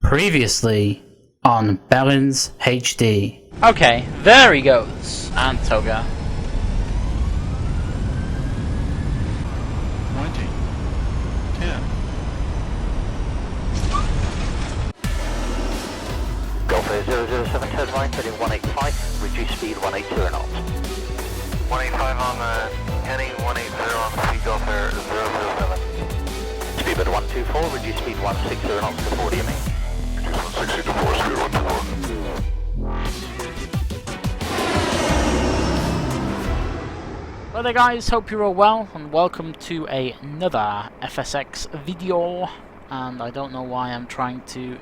Previously on Balance HD. Okay, there he goes. And Toga. 20, 10. Golf Air 007, turn right, heading 185, reduce speed 180 knots. 185 on heading 180 on speed Golf Air 007. Speed bit 124, reduce speed 160 knots to 40 me. Reduce 160 to 4, speed 124. Hello there guys, hope you're all well and welcome to another FSX video. And I don't know why I'm trying to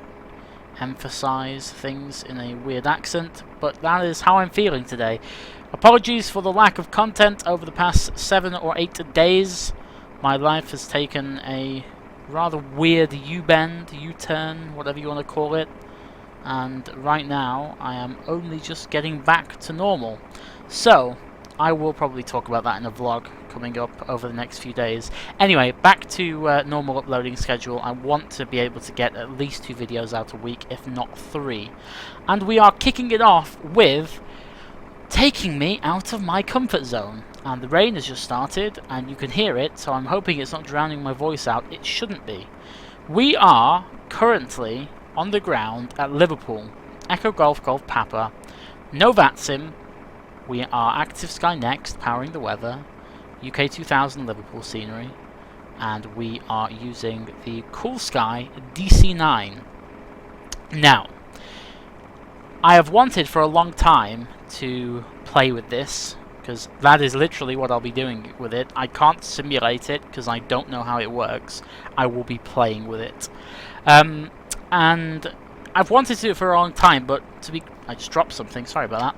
emphasize things in a weird accent, but that is how I'm feeling today. Apologies for the lack of content over the past 7 or 8 days. My life has taken a rather weird U-bend, U-turn, whatever you want to call it. And right now I am only just getting back to normal. So I will probably talk about that in a vlog coming up over the next few days. Anyway, back to normal uploading schedule. I want to be able to get at least 2 videos out a week, if not 3. And we are kicking it off with taking me out of my comfort zone. And the rain has just started, and you can hear it, so I'm hoping it's not drowning my voice out. It shouldn't be. We are currently on the ground at Liverpool. Echo Golf Golf Papa. No VATSIM. We are Active Sky Next, powering the weather, UK 2000 Liverpool scenery, and we are using the Coolsky DC9. Now, I have wanted for a long time to play with this, because that is literally what I'll be doing with it. I can't simulate it, because I don't know how it works. I will be playing with it. And I've wanted to do it for a long time, but I just dropped something, sorry about that.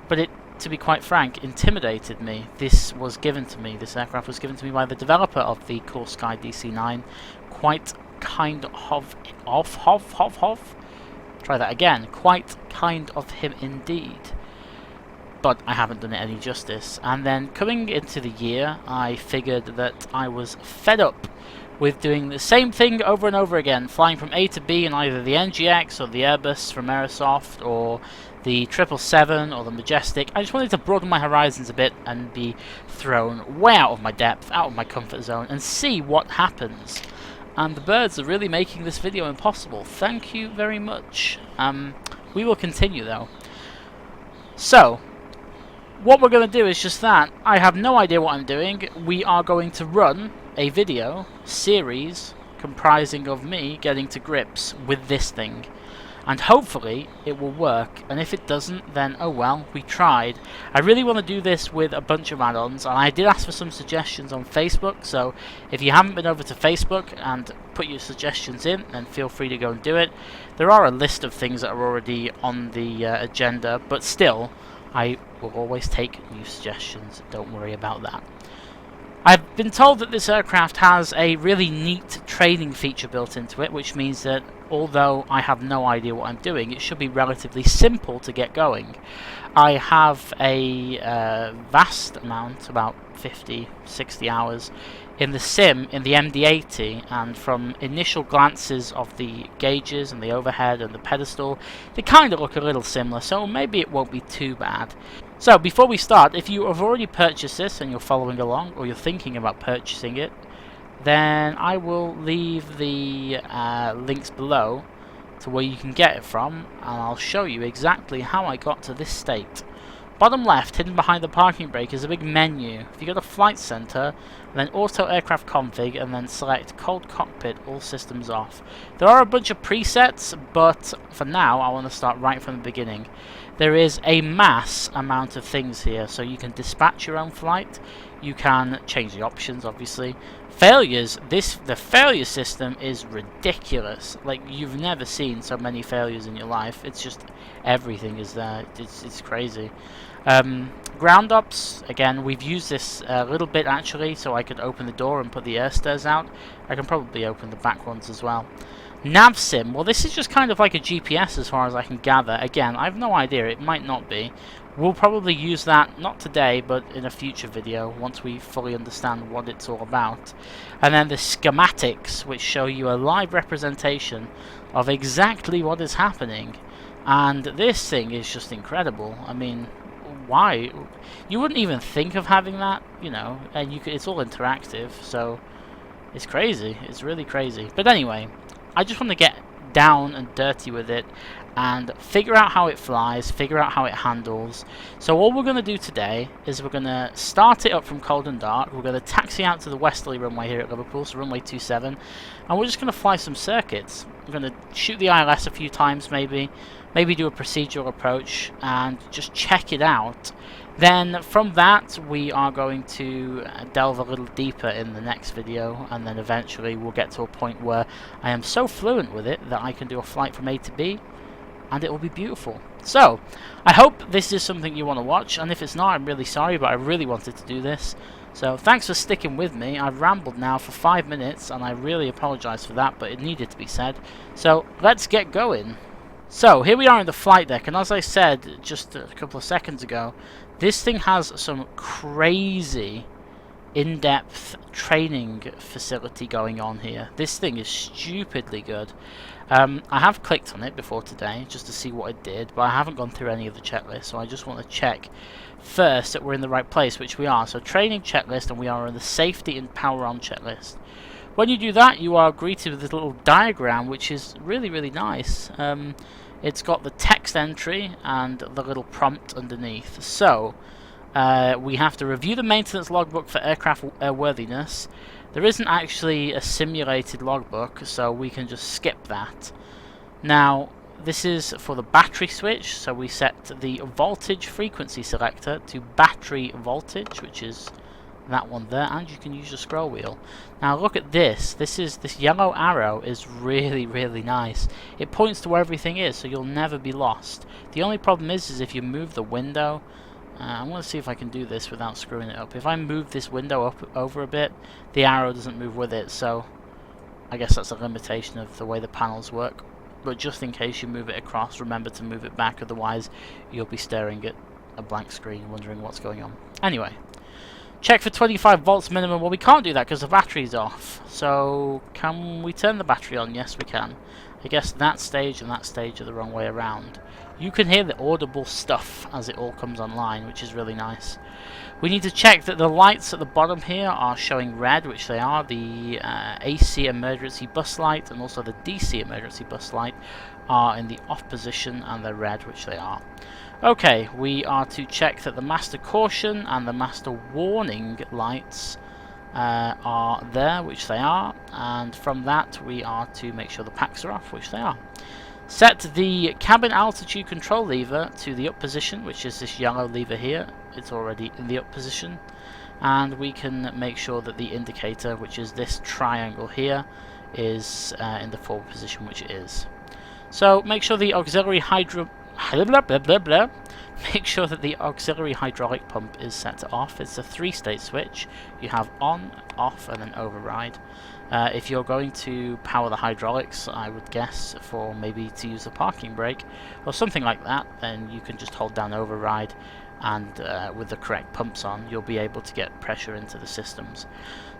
But it, to be quite frank, intimidated me. This aircraft was given to me by the developer of the Coolsky DC9. Quite kind of try that again. Quite kind of him indeed. But I haven't done it any justice. And then coming into the year, I figured that I was fed up with doing the same thing over and over again, flying from A to B in either the NGX or the Airbus from Aerosoft or the 777 or the Majestic. I just wanted to broaden my horizons a bit and be thrown way out of my depth, out of my comfort zone, and see what happens. And the birds are really making this video impossible. Thank you very much. We will continue though. So, what we're going to do is just that. I have no idea what I'm doing. We are going to run a video series comprising of me getting to grips with this thing. And hopefully it will work, and if it doesn't, then oh well, we tried. I really want to do this with a bunch of add-ons, and I did ask for some suggestions on Facebook, so if you haven't been over to Facebook and put your suggestions in, then feel free to go and do it. There are a list of things that are already on the agenda, but still, I will always take new suggestions, don't worry about that. I've been told that this aircraft has a really neat training feature built into it, which means that although I have no idea what I'm doing, it should be relatively simple to get going. I have a vast amount, about 50, 60 hours, in the sim, in the MD-80, and from initial glances of the gauges and the overhead and the pedestal, they kind of look a little similar, so maybe it won't be too bad. So, before we start, if you have already purchased this and you're following along, or you're thinking about purchasing it, then I will leave the links below to where you can get it from, and I'll show you exactly how I got to this state. Bottom left, hidden behind the parking brake, is a big menu. If you go to Flight Center, then Auto Aircraft Config, and then select Cold Cockpit, all systems off. There are a bunch of presets, but for now I want to start right from the beginning. There is a mass amount of things here, so you can dispatch your own flight, you can change the options obviously. Failures, the failure system is ridiculous. Like, you've never seen so many failures in your life. It's just, everything is there, it's crazy. Ground ops, again, we've used this a little bit actually, so I could open the door and put the air stairs out. I can probably open the back ones as well. NavSim, well this is just kind of like a GPS as far as I can gather. Again, I have no idea, it might not be. We'll probably use that, not today, but in a future video, once we fully understand what it's all about. And then the schematics, which show you a live representation of exactly what is happening. And this thing is just incredible. I mean, why? You wouldn't even think of having that, you know, and it's all interactive, so it's crazy. It's really crazy. But anyway, I just want to get down and dirty with it and figure out how it flies, figure out how it handles. So all we're going to do today is we're going to start it up from cold and dark. We're going to taxi out to the westerly runway here at Liverpool, so runway 27, and we're just going to fly some circuits. We're going to shoot the ILS a few times, maybe do a procedural approach and just check it out. Then from that we are going to delve a little deeper in the next video, and then eventually we'll get to a point where I am so fluent with it that I can do a flight from A to B, and it will be beautiful. So, I hope this is something you want to watch, and if it's not, I'm really sorry, but I really wanted to do this. So, thanks for sticking with me. I've rambled now for 5 minutes, and I really apologise for that, but it needed to be said. So, let's get going. So, here we are in the flight deck, and as I said just a couple of seconds ago, this thing has some crazy in-depth training facility going on here. This thing is stupidly good. I have clicked on it before today just to see what it did, but I haven't gone through any of the checklists, so I just want to check first that we're in the right place, which we are. So training checklist, and we are on the safety and power on checklist. When you do that, you are greeted with this little diagram, which is really, really nice. It's got the text entry and the little prompt underneath. So we have to review the maintenance logbook for aircraft airworthiness. There isn't actually a simulated logbook, so we can just skip that. Now, this is for the battery switch, so we set the voltage frequency selector to battery voltage, which is that one there, and you can use your scroll wheel. Now look at this. This yellow arrow is really, really nice. It points to where everything is, so you'll never be lost. The only problem is if you move the window. I'm going to see if I can do this without screwing it up. If I move this window up over a bit, the arrow doesn't move with it, so I guess that's a limitation of the way the panels work. But just in case you move it across, remember to move it back, otherwise you'll be staring at a blank screen wondering what's going on. Anyway, check for 25 volts minimum. Well, we can't do that because the battery's off. So can we turn the battery on? Yes, we can. I guess that stage and that stage are the wrong way around. You can hear the audible stuff as it all comes online, which is really nice. We need to check that the lights at the bottom here are showing red, which they are. The AC emergency bus light and also the DC emergency bus light are in the off position, and they're red, which they are. Okay, we are to check that the master caution and the master warning lights are there, which they are, and from that we are to make sure the packs are off, which they are. Set the cabin altitude control lever to the up position, which is this yellow lever here. It's already in the up position. And we can make sure that the indicator, which is this triangle here, is in the forward position, which it is. So make sure the auxiliary Make sure that the auxiliary hydraulic pump is set to off. It's a 3-state switch. You have on, off, and then override. If you're going to power the hydraulics, I would guess for maybe to use the parking brake or something like that, then you can just hold down override, and with the correct pumps on, you'll be able to get pressure into the systems.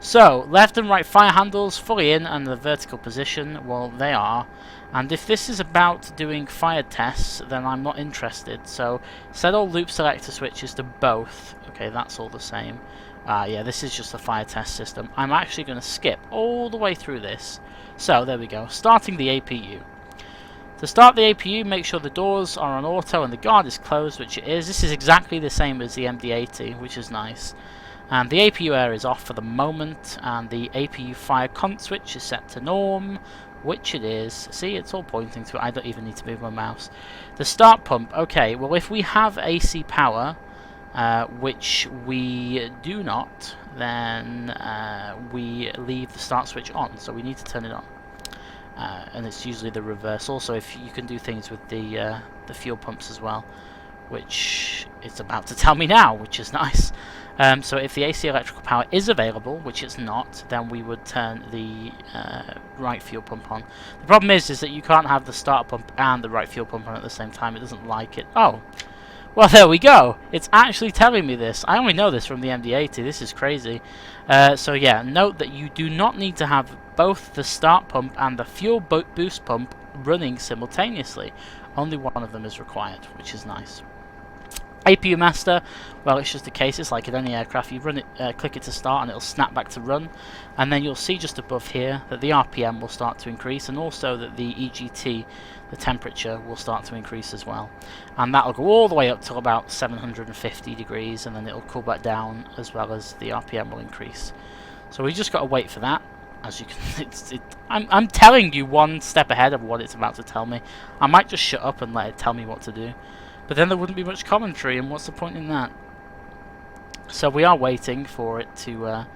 So, left and right fire handles fully in and the vertical position, well, they are. And if this is about doing fire tests, then I'm not interested. So, set all loop selector switches to both. Okay, that's all the same. Yeah, this is just a fire test system. I'm actually going to skip all the way through this. So, there we go. Starting the APU. To start the APU, make sure the doors are on auto and the guard is closed, which it is. This is exactly the same as the MD-80, which is nice. And the APU air is off for the moment, and the APU fire cont switch is set to norm, which it is. See, it's all pointing to it. I don't even need to move my mouse. The start pump, okay, well if we have AC power, which we do not, then we leave the start switch on, so we need to turn it on. And it's usually the reverse. Also, if you can do things with the fuel pumps as well, which it's about to tell me now, which is nice. So if the AC electrical power is available, which it's not, then we would turn the right fuel pump on. The problem is that you can't have the start pump and the right fuel pump on at the same time. It doesn't like it. Oh, Well, there we go. It's actually telling me this. I only know this from the MD-80. This is crazy. So yeah, note that you do not need to have both the start pump and the fuel boost pump running simultaneously. Only one of them is required, which is nice. APU master, well, it's just a case. It's like in any aircraft. You run it, click it to start, and it'll snap back to run. And then you'll see just above here that the RPM will start to increase, and also that the EGT, the temperature, will start to increase as well. And that'll go all the way up to about 750 degrees, and then it'll cool back down, as well as the RPM will increase. So we just got to wait for that. As you can, I'm telling you one step ahead of what it's about to tell me. I might just shut up and let it tell me what to do. But then there wouldn't be much commentary, and what's the point in that? So we are waiting for it to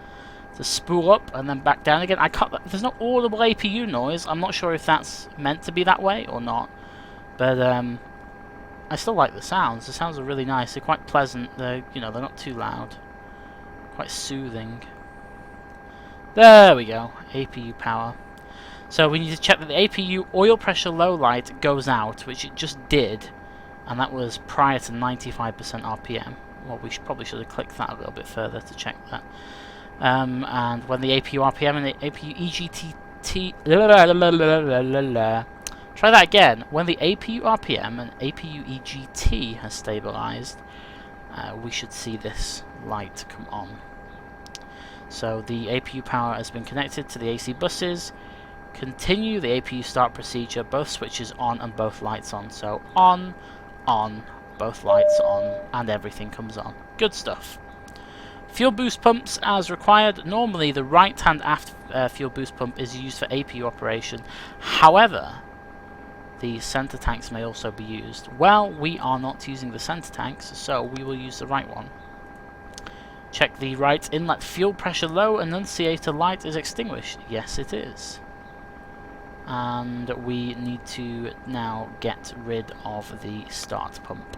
spool up and then back down again. There's no audible APU noise. I'm not sure if that's meant to be that way or not. But I still like the sounds. The sounds are really nice. They're quite pleasant. They're not too loud. Quite soothing. There we go. APU power. So we need to check that the APU oil pressure low light goes out, which it just did. And that was prior to 95% RPM. Well, we probably should have clicked that a little bit further to check that. And when the APU RPM and the APU EGT... Try that again. When the APU RPM and APU EGT has stabilized, we should see this light come on. So the APU power has been connected to the AC buses. Continue the APU start procedure. Both switches on and both lights on. So on, both lights on, and everything comes on. Good stuff. Fuel boost pumps as required. Normally the right hand aft fuel boost pump is used for APU operation. However, the center tanks may also be used. Well, we are not using the center tanks, so we will use the right one. Check the right inlet fuel pressure low. Annunciator light is extinguished. Yes, it is. And we need to now get rid of the start pump.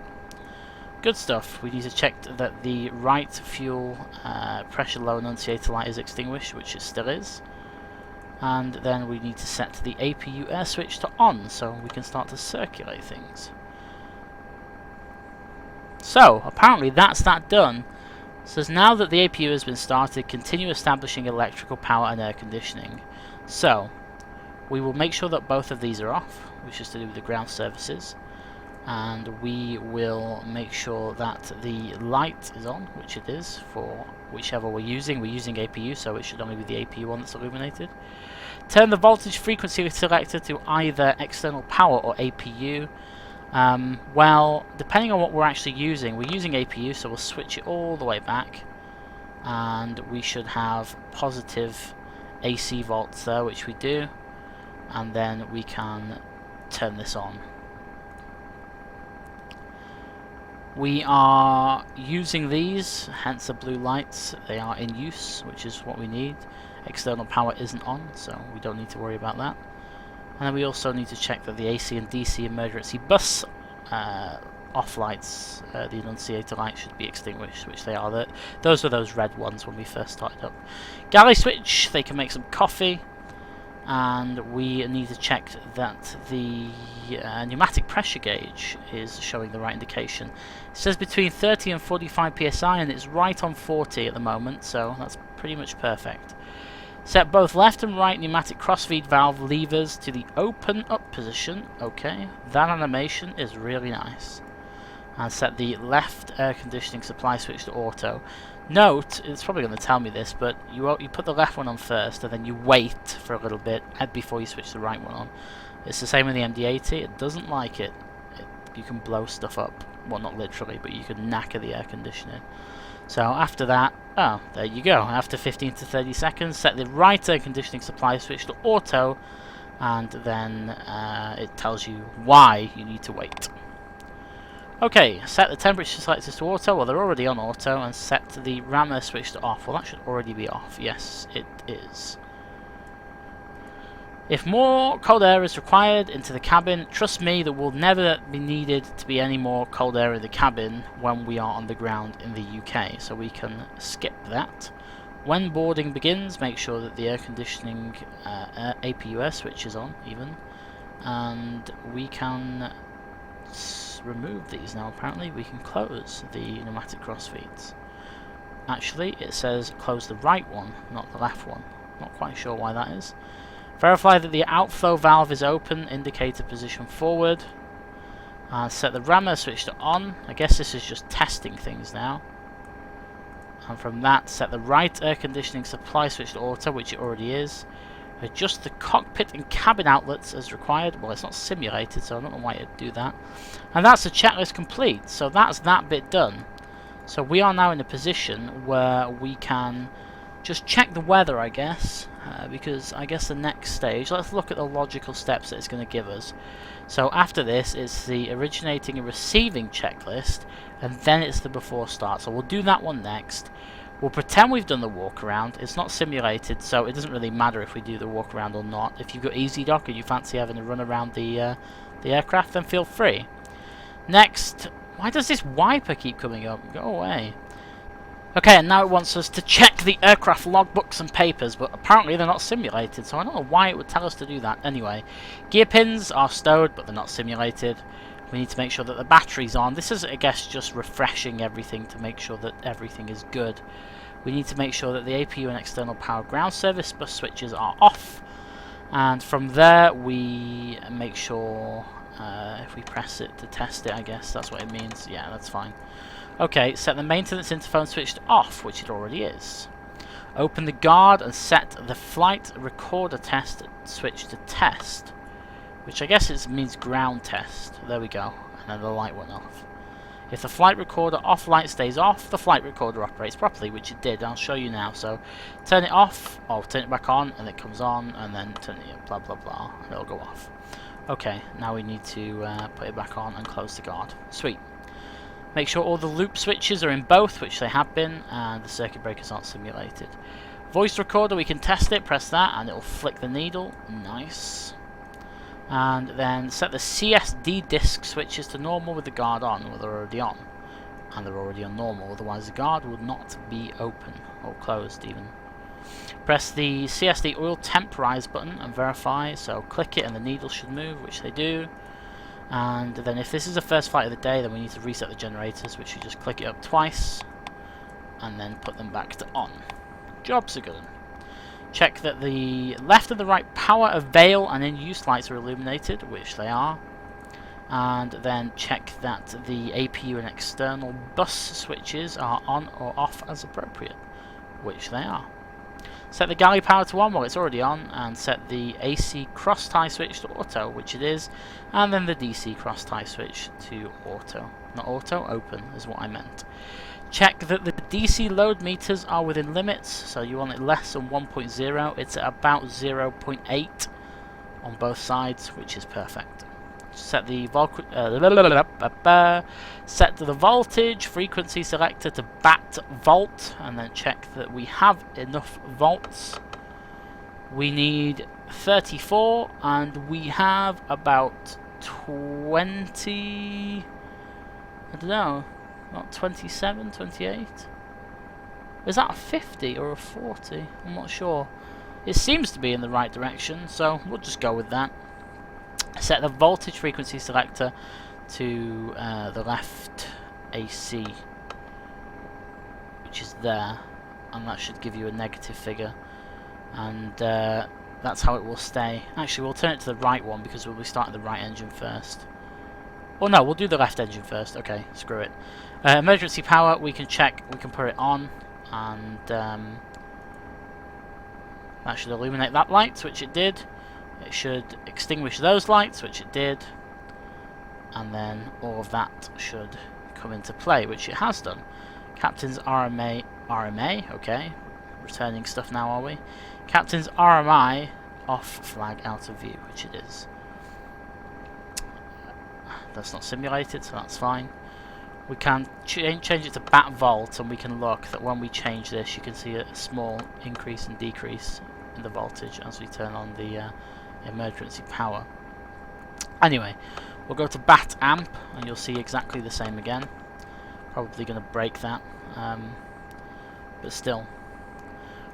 Good stuff. We need to check that the right fuel pressure low annunciator light is extinguished, which it still is. And then we need to set the APU air switch to on, so we can start to circulate things. So, apparently that's that done. It says now that the APU has been started, continue establishing electrical power and air conditioning. So, we will make sure that both of these are off, which is to do with the ground services. And we will make sure that the light is on, which it is, for whichever we're using. We're using APU, so it should only be the APU one that's illuminated. Turn the voltage frequency selector to either external power or APU. Well, depending on what we're actually using, we're using APU, so we'll switch it all the way back. And we should have positive AC volts there, which we do. And then we can turn this on. We are using these, hence the blue lights. They are in use, which is what we need. External power isn't on, so we don't need to worry about that. And then we also need to check that the AC and DC emergency bus off lights, the annunciator light, should be extinguished, which they are. Those were those red ones when we first started up. Galley switch, they can make some coffee. And we need to check that the pneumatic pressure gauge is showing the right indication. It says between 30 and 45 psi, and it's right on 40 at the moment, so that's pretty much perfect. Set both left and right pneumatic crossfeed valve levers to the open up position. Okay, that animation is really nice. And set the left air conditioning supply switch to auto. Note, it's probably going to tell me this, but you put the left one on first, and then you wait for a little bit before you switch the right one on. It's the same with the MD-80. It doesn't like it. You can blow stuff up. Well, not literally, but you can knacker the air conditioning. So after that, oh, there you go. After 15 to 30 seconds, set the right air conditioning supply switch to auto, and then it tells you why you need to wait. Okay, set the temperature selectors to auto. Well, they're already on auto, and set the ram air switch to off. Well, that should already be off. Yes, it is. If more cold air is required into the cabin, trust me, there will never be needed to be any more cold air in the cabin when we are on the ground in the UK, so we can skip that. When boarding begins, make sure that the air conditioning APU air switch is on, even, and we can remove these now. Apparently we can close the pneumatic crossfeeds. Actually, it says close the right one, not the left one. Not quite sure why that is. Verify that the outflow valve is open, indicator position forward. And set the rammer switch to on. I guess this is just testing things now. And from that, set the right air conditioning supply switch to auto, which it already is. Adjust the cockpit and cabin outlets as required. Well, it's not simulated, so I don't know why it'd do that. And that's the checklist complete. So that's that bit done. So we are now in a position where we can just check the weather, I guess. Because I guess the next stage, let's look at the logical steps that it's going to give us. So after this, it's the originating and receiving checklist, and then it's the before start. So we'll do that one next. We'll pretend we've done the walk around. It's not simulated, so it doesn't really matter if we do the walk around or not. If you've got Easy Dock and you fancy having a run around the aircraft, then feel free. Next, why does this wiper keep coming up? Go away. Okay, and now it wants us to check the aircraft logbooks and papers, but apparently they're not simulated, so I don't know why it would tell us to do that. Anyway, gear pins are stowed, but they're not simulated. We need to make sure that the battery's on. This is, I guess, just refreshing everything to make sure that everything is good. We need to make sure that the APU and external power ground service bus switches are off. And from there, we make sure, if we press it to test it, I guess that's what it means. Yeah, that's fine. Okay, set the maintenance interphone switch to off, which it already is. Open the guard and set the flight recorder test switch to test, which I guess means ground test. There we go, and then the light went off. If the flight recorder off light stays off, the flight recorder operates properly, which it did. I'll show you now. So turn it off, or turn it back on, and it comes on, and then turn it blah blah blah, and it'll go off. Okay, now we need to put it back on and close the guard. Sweet. Make sure all the loop switches are in both, which they have been, and the circuit breakers aren't simulated. Voice recorder, we can test it, press that, and it'll flick the needle. Nice. And then set the CSD disk switches to normal with the guard on. Well, they're already on. And they're already on normal, otherwise the guard would not be open, or closed even. Press the CSD oil temporize button and verify, so click it and the needle should move, which they do. And then if this is the first flight of the day, then we need to reset the generators, which you just click it up twice and then put them back to on. Jobs are good. Check that the left and the right power avail and in-use lights are illuminated, which they are. And then check that the APU and external bus switches are on or off as appropriate, which they are. Set the galley power to on, well it's already on, and set the AC cross tie switch to auto, which it is, and then the DC cross tie switch to auto. Not auto, open is what I meant. Check that the DC load meters are within limits, so you want it less than 1.0, it's at about 0.8 on both sides, which is perfect. Set the voltage frequency selector to bat volt, and then check that we have enough volts. We need 34, and we have about 20. I don't know, not 27, 28. Is that a 50 or a 40? I'm not sure. It seems to be in the right direction, so we'll just go with that. Set the voltage frequency selector to the left AC, which is there, and that should give you a negative figure, and that's how it will stay. Actually, we'll turn it to the right one because we'll be starting the right engine first. Or no, we'll do the left engine first. Okay, screw it. Emergency power, we can check, we can put it on, and that should illuminate that light, which it did. It should extinguish those lights, which it did, and then all of that should come into play, which it has done. Captain's RMA, okay, returning stuff now, are we? Captain's RMI, off flag out of view, which it is. That's not simulated, so that's fine. We can change it to bat volt, and we can look that when we change this, you can see a small increase and decrease in the voltage as we turn on the emergency power. Anyway, we'll go to bat amp and you'll see exactly the same again. Probably going to break that, but still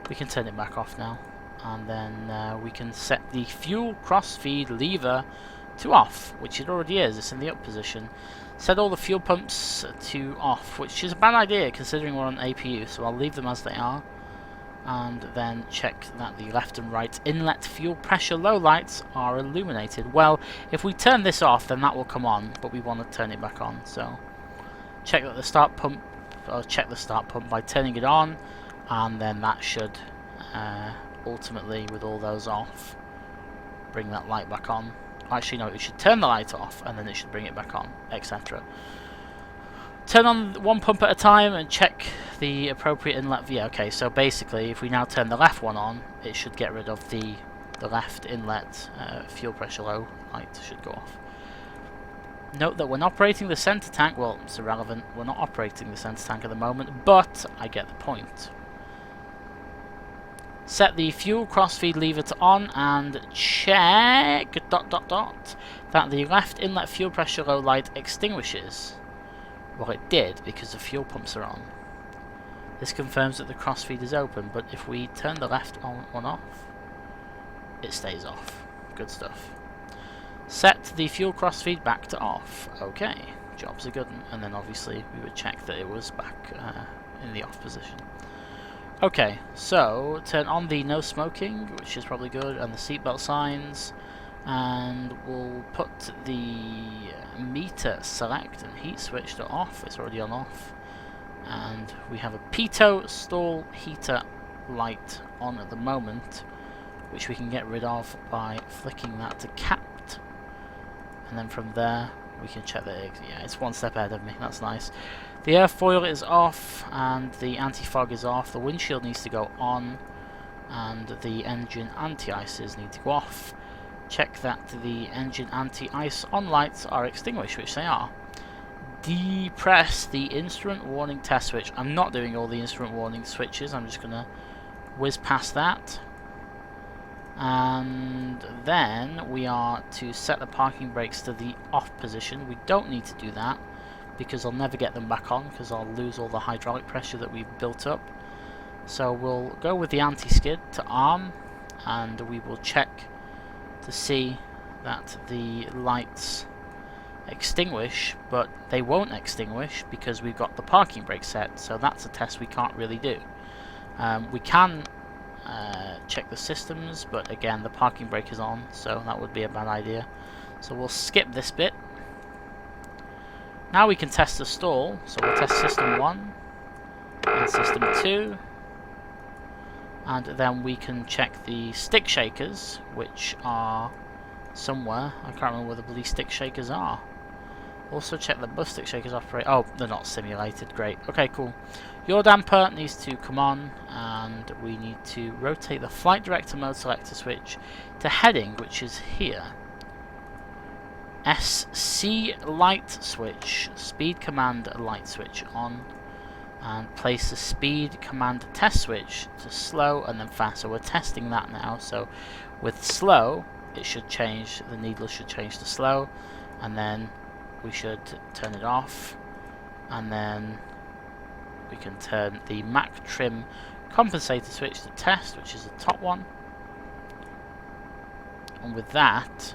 we can turn it back off now, and then we can set the fuel cross feed lever to off, which it already is. It's in the up position. Set all the fuel pumps to off, which is a bad idea considering we're on APU, so I'll leave them as they are. And then check that the left and right inlet fuel pressure low lights are illuminated. Well, if we turn this off, then that will come on, but we want to turn it back on. So check that the start pump, or check the start pump by turning it on, and then that should ultimately, with all those off, bring that light back on. Actually, no, it should turn the light off, and then it should bring it back on, etc. Turn on one pump at a time and check the appropriate inlet. Yeah, okay, so basically if we now turn the left one on, it should get rid of the left inlet fuel pressure low light should go off. Note that when operating the center tank, well, it's irrelevant, we're not operating the center tank at the moment, but I get the point. Set the fuel crossfeed lever to on and check ... that the left inlet fuel pressure low light extinguishes. Well, it did, because the fuel pumps are on. This confirms that the crossfeed is open, but if we turn the left one off, it stays off. Good stuff. Set the fuel crossfeed back to off. Okay, job's a good one. And then obviously we would check that it was back in the off position. Okay, so turn on the no smoking, which is probably good, and the seatbelt signs. And we'll put the meter select and heat switch to off. It's already on off. And we have a pitot stall heater light on at the moment, which we can get rid of by flicking that to capped. And then from there we can check that it's one step ahead of me. That's nice. The airfoil is off and the anti-fog is off. The windshield needs to go on and the engine anti-ices need to go off. Check that the engine anti-ice on lights are extinguished, which they are. Depress the instrument warning test switch. I'm not doing all the instrument warning switches, I'm just going to whiz past that. And then we are to set the parking brakes to the off position. We don't need to do that because I'll never get them back on because I'll lose all the hydraulic pressure that we've built up. So we'll go with the anti-skid to arm and we will check to see that the lights extinguish, but they won't extinguish because we've got the parking brake set, so that's a test we can't really do. We can check the systems, but again the parking brake is on, so that would be a bad idea. So we'll skip this bit. Now we can test the stall, so we'll test system 1 and system 2. And then we can check the stick shakers, which are somewhere. I can't remember where the bloody stick shakers are. Also check the bus stick shakers operate. Oh, they're not simulated. Great. Okay, cool. Yaw damper needs to come on, and we need to rotate the flight director mode selector switch to heading, which is here. SC light switch, speed command light switch on. And place the speed command test switch to slow and then fast. So we're testing that now. So with slow, it should change, the needle should change to slow, and then we should turn it off, and then we can turn the Mac trim compensator switch to test, which is the top one. And with that,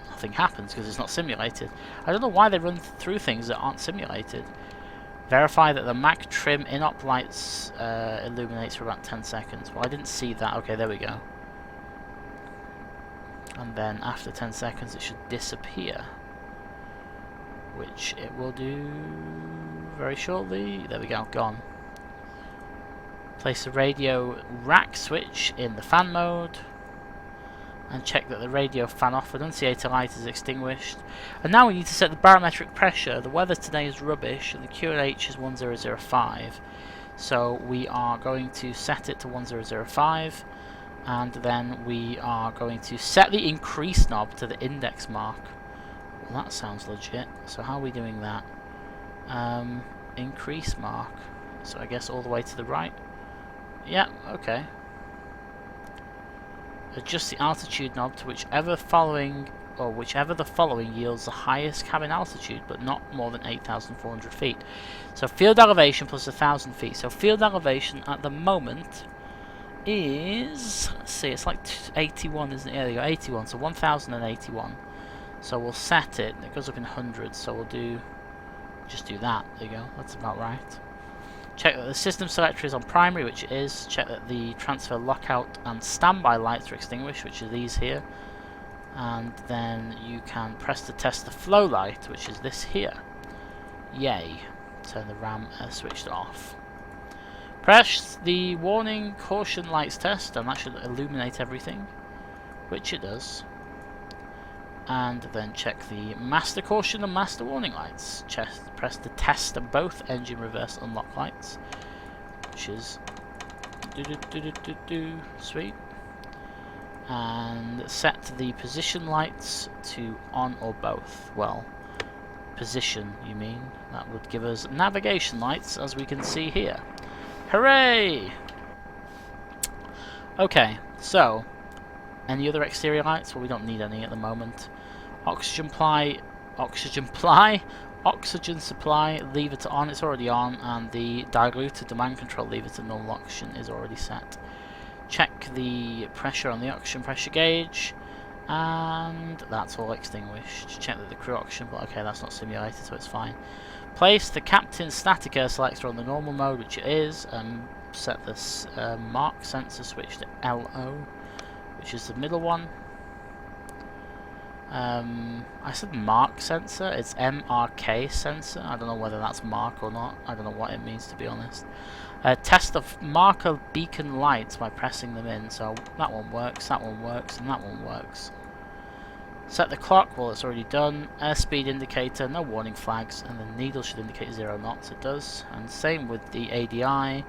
nothing happens because it's not simulated. I don't know why they run through things that aren't simulated. Verify that the Mac trim in-op lights illuminates for about 10 seconds. Well, I didn't see that. Okay, there we go. And then after 10 seconds it should disappear, which it will do very shortly. There we go, gone. Place the radio rack switch in the fan mode and check that the radio fan off annunciator light is extinguished. And now we need to set the barometric pressure. The weather today is rubbish and the QNH is 1005. So we are going to set it to 1005, and then we are going to set the increase knob to the index mark. Well, that sounds legit. So how are we doing that? Increase mark. So I guess all the way to the right. Yeah, okay. Adjust the altitude knob to whichever the following yields the highest cabin altitude, but not more than 8,400 feet. So field elevation plus 1,000 feet. So field elevation at the moment is, let's see, it's like 81, isn't it? There you go, 81. So 1,081. So we'll set it. It goes up in hundreds, so we'll just do that. There you go. That's about right. Check that the system selector is on primary, which it is. Check that the transfer lockout and standby lights are extinguished, which are these here. And then you can press to test the flow light, which is this here. Yay. Turn the RAM switched off. Press the warning caution lights test, and that should illuminate everything, which it does. And then check the master caution and master warning lights. Press to test both engine reverse unlock lights, which is sweet. And set the position lights to on or both. Well, position, you mean? That would give us navigation lights, as we can see here. Hooray! Okay, so any other exterior lights? Well, we don't need any at the moment. Oxygen supply lever to on, it's already on, and the diluted demand control lever to normal oxygen is already set. Check the pressure on the oxygen pressure gauge, and that's all extinguished. Check that the crew oxygen, but okay, that's not simulated, so it's fine. Place the captain's static air selector on the normal mode, which it is, and set this mark sensor switch to LO, which is the middle one. I said mark sensor, it's MRK sensor. I don't know whether that's mark or not. I don't know what it means, to be honest. Test the marker beacon lights by pressing them in. So that one works, and that one works. Set the clock, well, it's already done. Airspeed indicator, no warning flags, and the needle should indicate 0 knots, it does. And same with the ADI,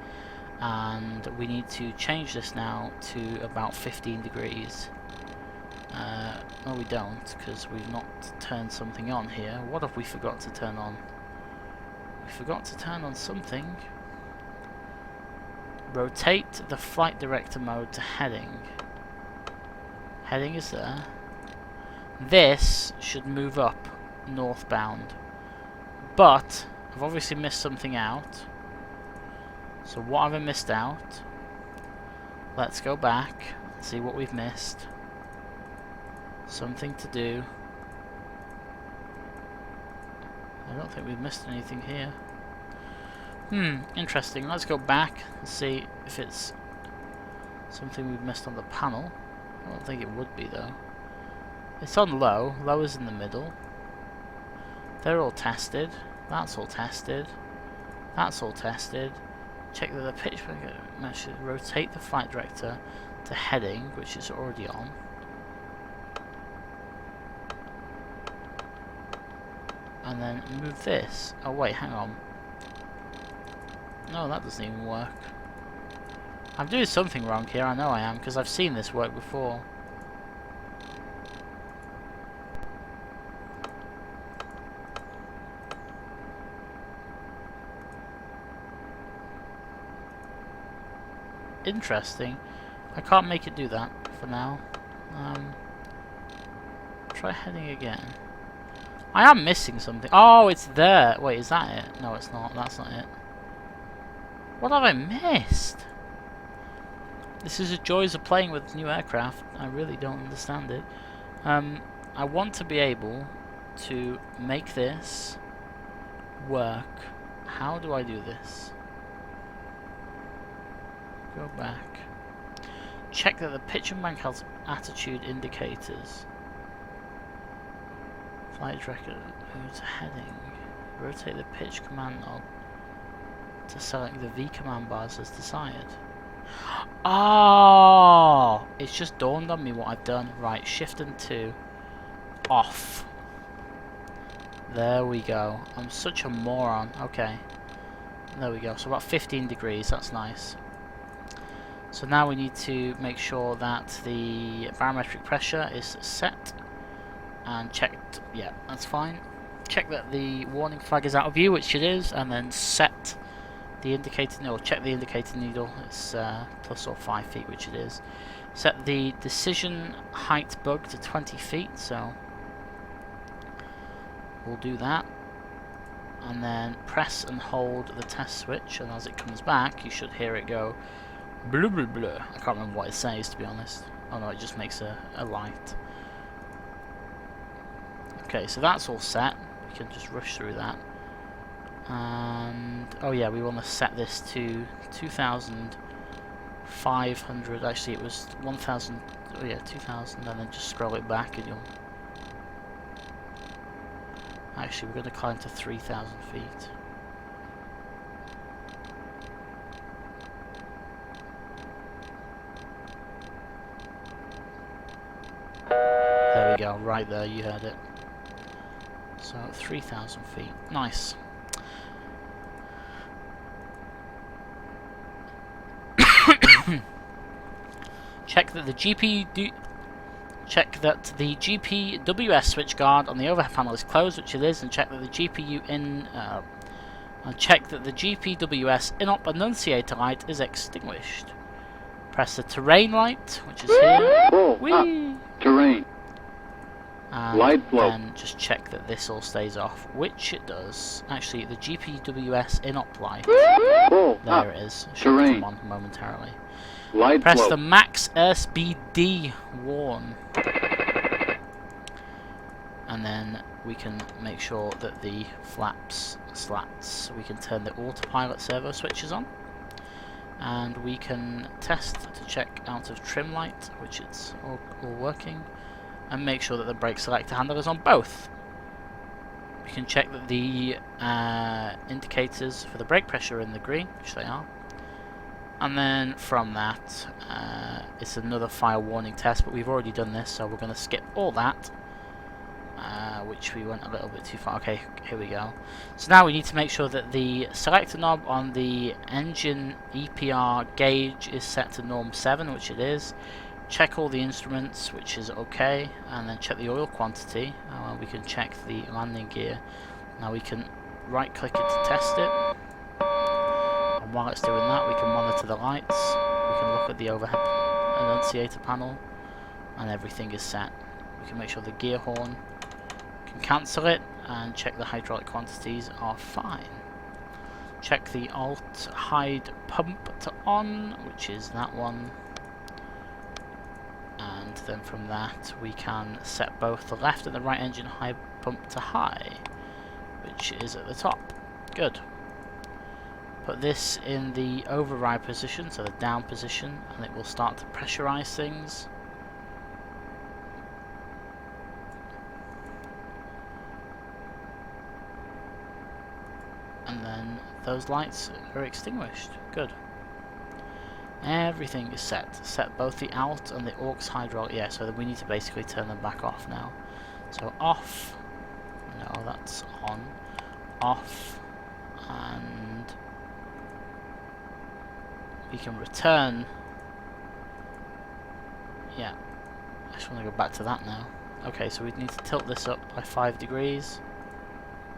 and we need to change this now to about 15 degrees. No, we don't, because we've not turned something on here. What have we forgot to turn on? We forgot to turn on something. Rotate the flight director mode to heading. Heading is there. This should move up northbound. But I've obviously missed something out. So what have I missed out? Let's go back and see what we've missed. Something to do. I don't think we've missed anything here. Interesting. Let's go back and see if it's something we've missed on the panel. I don't think it would be, though. It's on low. Low is in the middle. They're all tested. That's all tested. That's all tested. Check that the pitch should rotate the flight director to heading, which is already on. And then move this. Oh wait, hang on. No, that doesn't even work. I'm doing something wrong here, I know I am, because I've seen this work before. Interesting. I can't make it do that for now. Try heading again. I am missing something. Oh, it's there. Wait, is that it? No, it's not. That's not it. What have I missed? This is the joys of playing with new aircraft. I really don't understand it. I want to be able to make this work. How do I do this? Go back. Check that the pitch and bank attitude indicators. Flight director, go to heading. Rotate the pitch command knob to select the V command bars as desired. Oh! It's just dawned on me what I've done. Right, shift and 2. Off. There we go. I'm such a moron. Okay. There we go. So about 15 degrees. That's nice. So now we need to make sure that the barometric pressure is set and checked. Yeah, that's fine. Check that the warning flag is out of view, which it is, and then set the indicator. No, check the indicator needle. It's plus or 5 feet, which it is. Set the decision height bug to 20 feet. So we'll do that, and then press and hold the test switch, and as it comes back, you should hear it go. Blah, blah, blah. I can't remember what it says, to be honest. Oh no, it just makes a light. Okay, so that's all set. We can just rush through that. And oh yeah, we want to set this to 2,500. Actually, it was 1,000. Oh yeah, 2,000, and then just scroll it back, and you'll. Actually, we're going to climb to 3,000 feet. There we go, right there, you heard it. So 3,000 feet, nice. Check that the GPWS switch guard on the overhead panel is closed, which it is, and check that the GPWS in-op annunciator light is extinguished. Press the terrain light, which is here. Whee! Terrain. And Light flow. then just check that this all stays off, which it does. Actually, the GPWS in-op light. There it is. Should Terrain. come on momentarily. Light Press flow. the max SBD warn. And then we can make sure that the slats, we can turn the autopilot servo switches on. And we can test to check out of trim light, which it's all working. And make sure that the brake selector handle is on both. We can check that the indicators for the brake pressure are in the green, which they are. And then from that, it's another fire warning test, but we've already done this, so we're going to skip all that. Which we went a little bit too far. Okay, here we go. So now we need to make sure that the selector knob on the engine EPR gauge is set to norm 7, which it is. Check all the instruments, which is okay, and then check the oil quantity. We can check the landing gear. Now we can right click it to test it. And while it's doing that, we can monitor the lights. We can look at the overhead annunciator panel, and everything is set. We can make sure the gear horn can cancel it, and check the hydraulic quantities are fine. Check the alt hide pump to on, which is that one. And then from that we can set both the left and the right engine high pump to high, which is at the top. Good. Put this in the override position, so the down position, and it will start to pressurize things. And then those lights are extinguished. Good. Everything is set. Set both the alt and the aux hydraulic. Yeah, so we need to basically turn them back off now. So off. No, that's on. Off. And we can return. Yeah. I just want to go back to that now. Okay, so we need to tilt this up by 5 degrees.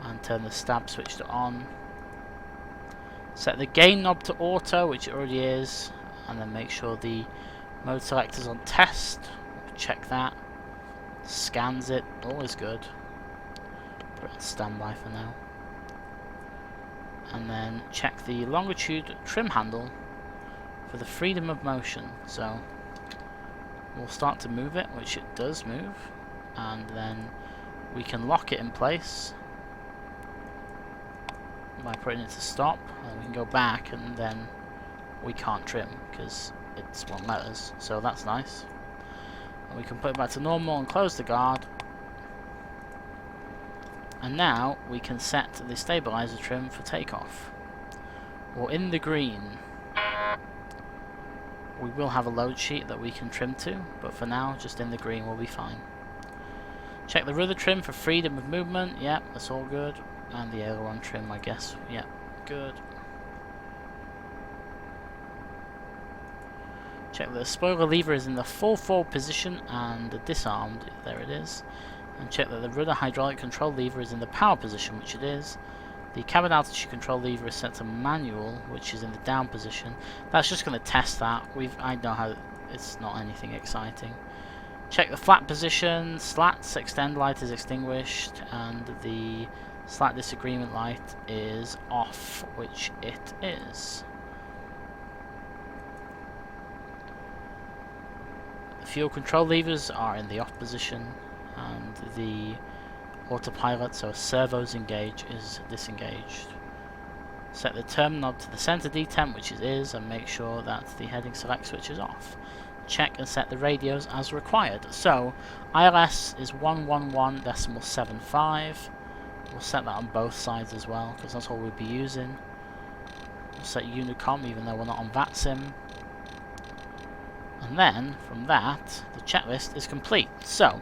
And turn the stab switch to on. Set the gain knob to auto, which it already is. And then make sure the mode selector's on test. Check that. Scans it. Always good. Put it on standby for now. And then check the longitude trim handle for the freedom of motion. So we'll start to move it, which it does move. And then we can lock it in place by putting it to stop. And we can go back, and then we can't trim because it's won't let us, so that's nice. And we can put it back to normal and close the guard. And now we can set the stabilizer trim for takeoff. Or in the green. We will have a load sheet that we can trim to, but for now, just in the green will be fine. Check the rudder trim for freedom of movement. Yep, that's all good. And the aileron trim, I guess. Yep, good. Check that the spoiler lever is in the full forward position and disarmed, there it is. And check that the rudder hydraulic control lever is in the power position, which it is. The cabin altitude control lever is set to manual, which is in the down position. That's just going to test that. I know how it's not anything exciting. Check the flat position. Slats extend light is extinguished, and the slat disagreement light is off, which it is. The fuel control levers are in the off position, and the autopilot, so servos engage is disengaged. Set the turn knob to the center detemp, which it is, and make sure that the heading select switch is off. Check and set the radios as required. So ILS is 111.75. We'll set that on both sides as well, because that's all we'll be using. We'll set Unicom, even though we're not on VATSIM. And then, from that, the checklist is complete. So,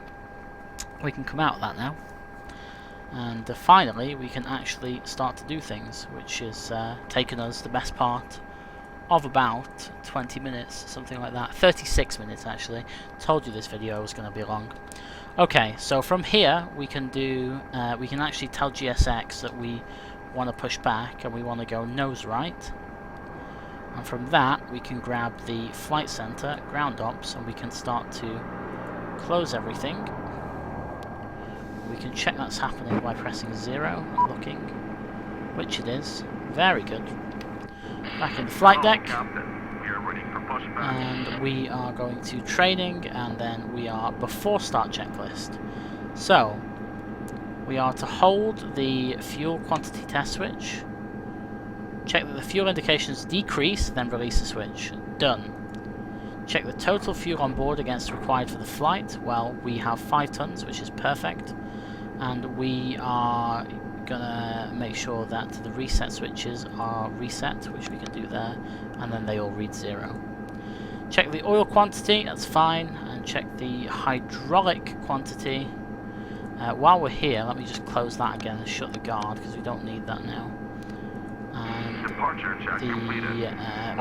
we can come out of that now. And finally, we can actually start to do things, which has taken us the best part of about 20 minutes, something like that. 36 minutes, actually. Told you this video was going to be long. Okay, so from here, we can do, we can actually tell GSX that we want to push back and we want to go nose right. And from that, we can grab the flight center, ground ops, and we can start to close everything. We can check that's happening by pressing 0 and looking, which it is. Very good. Back in the flight deck. And we are going to training, and then we are before start checklist. So, we are to hold the fuel quantity test switch. Check that the fuel indications decrease, then release the switch. Done. Check the total fuel on board against required for the flight. Well, we have 5 tons, which is perfect. And we are gonna make sure that the reset switches are reset, which we can do there, and then they all read 0. Check the oil quantity, that's fine, and check the hydraulic quantity. While we're here, let me just close that again and shut the guard, because we don't need that now. And the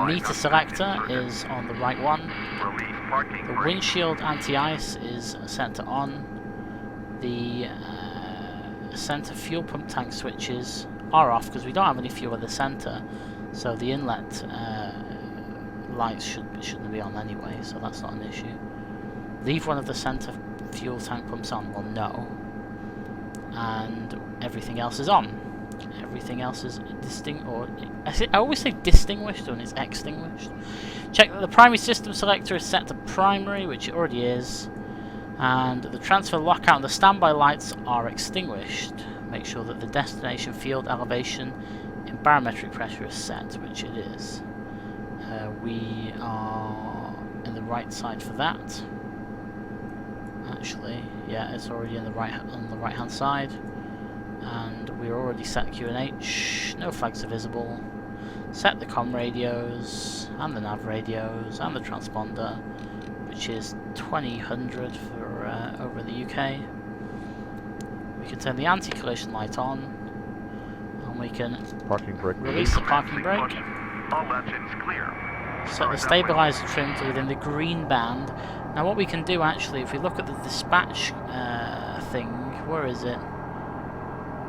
meter selector is on the right one. The windshield anti-ice is set to on. The center fuel pump tank switches are off because we don't have any fuel at the center, so the inlet lights shouldn't be on anyway, so that's not an issue. Leave one of the center fuel tank pumps on, well no, and everything else is on. Everything else is I always say distinguished when it's extinguished. Check that the primary system selector is set to primary, which it already is. And the transfer lockout and the standby lights are extinguished. Make sure that the destination field elevation and barometric pressure is set, which it is. We are in the right side for that. Actually, yeah, it's already on the right hand side. And we're already set QNH. No flags are visible. Set the comm radios and the nav radios and the transponder, which is 2000 for over in the UK. We can turn the anti-collision light on, and we can release the parking brake. Set the stabilizer trim to within the green band. Now what we can do actually, if we look at the dispatch thing, where is it?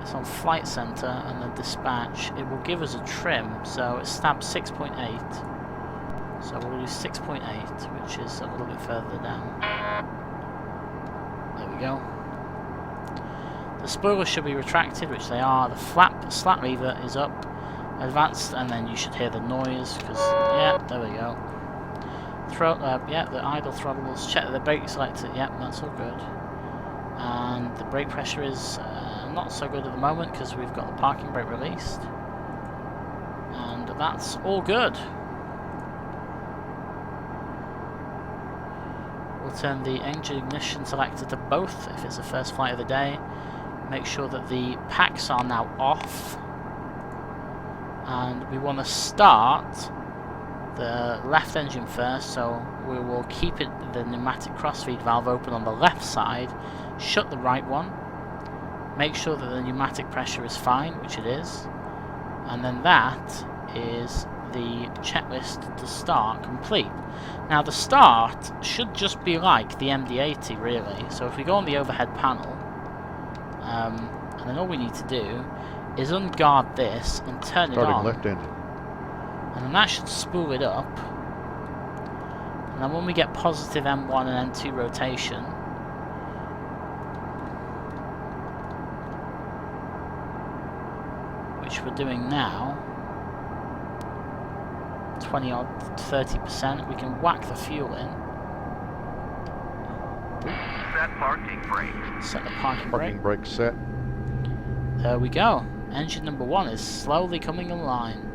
It's on flight center, and then dispatch, it will give us a trim, so it's stab 6.8. So we'll do 6.8, which is a little bit further down. There we go. The spoilers should be retracted, which they are. The slat lever is up, advanced, and then you should hear the noise, because, yeah, there we go. Yeah, the idle throttles. Check the brake selector, yeah, that's all good. And the brake pressure is not so good at the moment, because we've got the parking brake released. And that's all good. We'll turn the engine ignition selector to both if it's the first flight of the day. Make sure that the packs are now off. And we want to start the left engine first, so we will keep the pneumatic crossfeed valve open on the left side, shut the right one, make sure that the pneumatic pressure is fine, which it is, and then that is the checklist to start complete. Now the start should just be like the MD-80 really, so if we go on the overhead panel, and then all we need to do is unguard this and turn it on. Left engine. And then that should spool it up. And then when we get positive M1 and N2 rotation, which we're doing now, 20 odd 30%, we can whack the fuel in. Set parking brake. Set the parking Parking brake set. There we go. Engine number 1 is slowly coming online.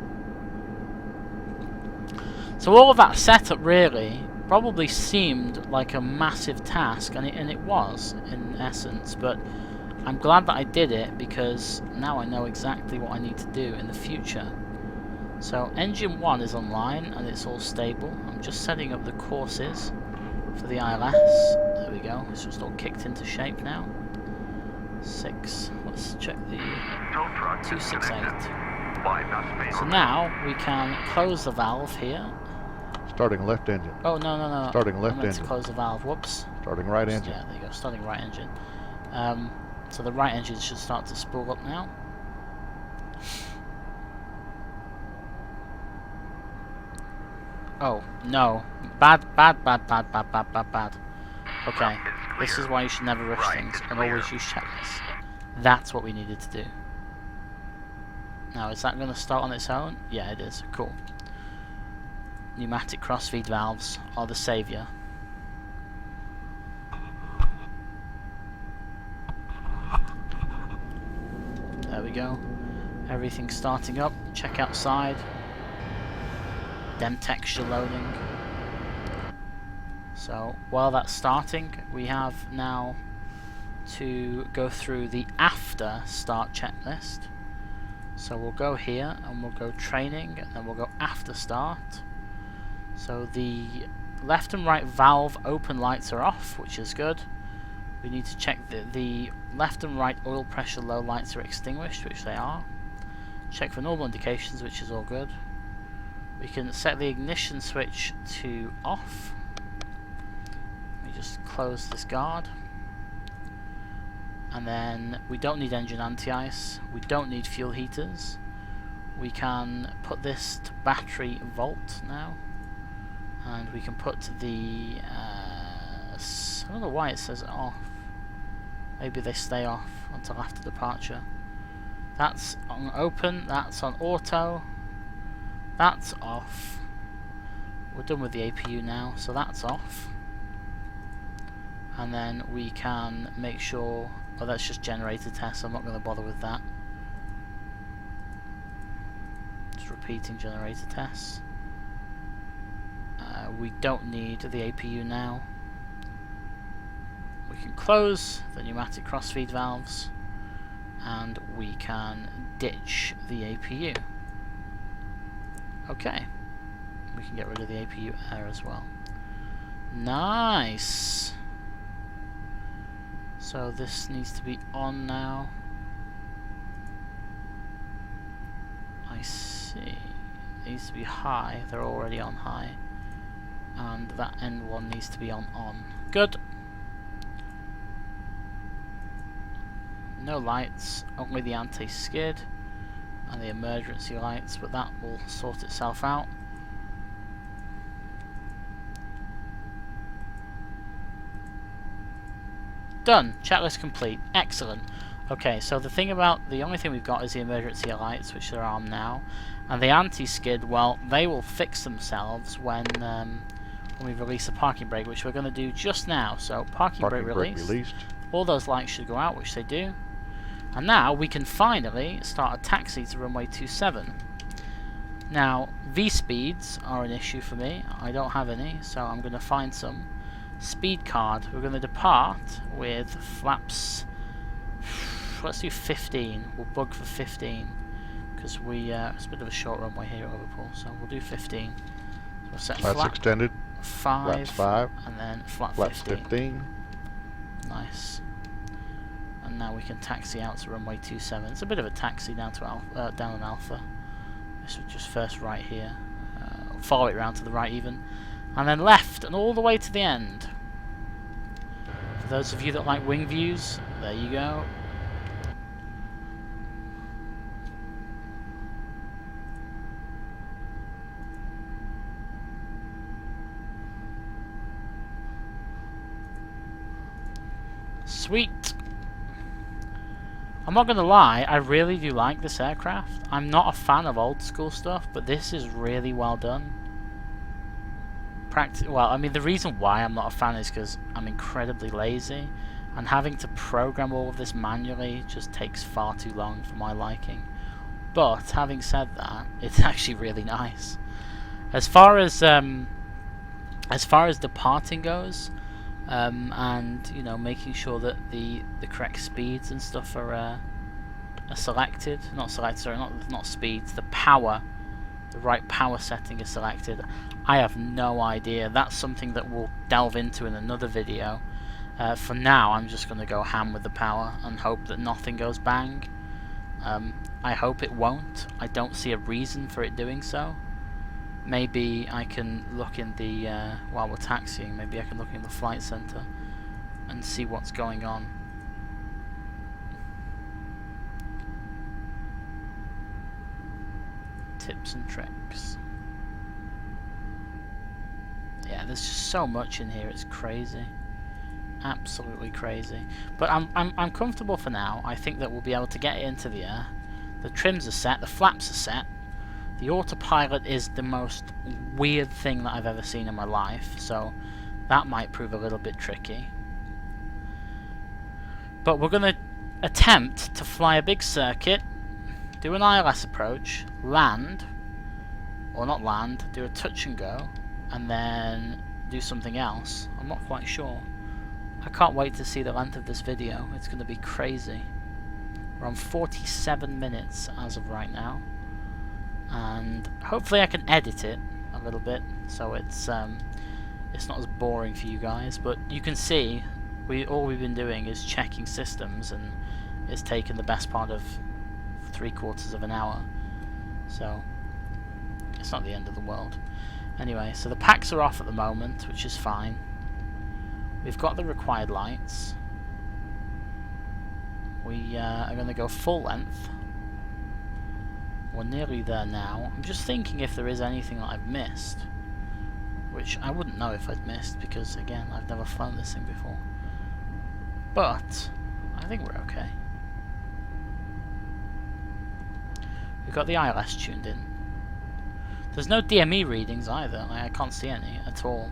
So all of that setup really probably seemed like a massive task, and it was in essence, but I'm glad that I did it because now I know exactly what I need to do in the future. So engine 1 is online and it's all stable. I'm just setting up the courses for the ILS. There we go, it's just all kicked into shape now. 6, let's check the 268. So now we can close the valve here. Starting left engine. Oh, no. Starting left I meant engine. to close the valve. Whoops. Starting right engine. Yeah, there you go. Starting right engine. So the right engine should start to spool up now. Oh, no. Bad. Okay. This is why you should never rush things and always use checklists. That's what we needed to do. Now, is that going to start on its own? Yeah, it is. Cool. Pneumatic crossfeed valves are the saviour. There we go. Everything's starting up. Check outside. Dem texture loading. So while that's starting, we have now to go through the after start checklist. So we'll go here and we'll go training and then we'll go after start. So the left and right valve open lights are off, which is good. We need to check that the left and right oil pressure low lights are extinguished, which they are. Check for normal indications, which is all good. We can set the ignition switch to off. We just close this guard. And then we don't need engine anti-ice. We don't need fuel heaters. We can put this to battery volt now. And we can put the... I don't know why it says off. Maybe they stay off until after departure. That's on open, that's on auto. That's off. We're done with the APU now, so that's off. And then we can make sure... Oh, that's just generator test, I'm not going to bother with that. Just repeating generator tests. We don't need the APU now. We can close the pneumatic crossfeed valves and we can ditch the APU. Okay, we can get rid of the APU air as well. Nice! So this needs to be on now. I see. It needs to be high, they're already on high. And that end one needs to be on. Good. No lights, only the anti-skid and the emergency lights, but that will sort itself out. Done. Checklist complete. Excellent. Okay, so the only thing we've got is the emergency lights, which are on now, and the anti-skid. Well, they will fix themselves when we release the parking brake, which we're going to do just now. So parking brake released. All those lights should go out, which they do. And now we can finally start a taxi to runway 27. Now, V-speeds are an issue for me. I don't have any, so I'm going to find some. Speed card. We're going to depart with flaps. Let's do 15. We'll bug for 15 because it's a bit of a short runway here at Liverpool, so we'll do 15. So we'll set Flaps extended. 5, Flaps 5, and then flaps 15. Nice. And now we can taxi out to runway 27. It's a bit of a taxi down to down on Alpha. This would just first right here, follow it round to the right even, and then left and all the way to the end. For those of you that like wing views, there you go. Sweet. I'm not gonna lie, I really do like this aircraft. I'm not a fan of old school stuff, but this is really well done. Well, I mean, the reason why I'm not a fan is because I'm incredibly lazy. and having to program all of this manually just takes far too long for my liking. But having said that, it's actually really nice. As far as departing goes, and you know, making sure that the correct speeds and stuff are selected, not speeds, the right power setting is selected. I have no idea. That's something that we'll delve into in another video. For now, I'm just going to go ham with the power and hope that nothing goes bang. I hope it won't. I don't see a reason for it doing so. Maybe I can look in the, while we're taxiing, maybe I can look in the flight center and see what's going on. Tips and tricks. Yeah, there's just so much in here, it's crazy. Absolutely crazy. But I'm comfortable for now. I think that we'll be able to get it into the air. The trims are set, the flaps are set. The autopilot is the most weird thing that I've ever seen in my life, so that might prove a little bit tricky. But we're going to attempt to fly a big circuit, do an ILS approach, land, or not land, do a touch and go, and then do something else. I'm not quite sure. I can't wait to see the length of this video. It's going to be crazy. We're on 47 minutes as of right now, and hopefully I can edit it a little bit so it's not as boring for you guys. But you can see all we've been doing is checking systems, and it's taken the best part of 3/4 of an hour, so it's not the end of the world. Anyway, so the packs are off at the moment, which is fine. We've got the required lights. We are going to go full length. We're nearly there now. I'm just thinking if there is anything that I've missed, which I wouldn't know if I'd missed because, again, I've never flown this thing before. But I think we're okay. We've got the ILS tuned in. There's no DME readings either. I can't see any at all.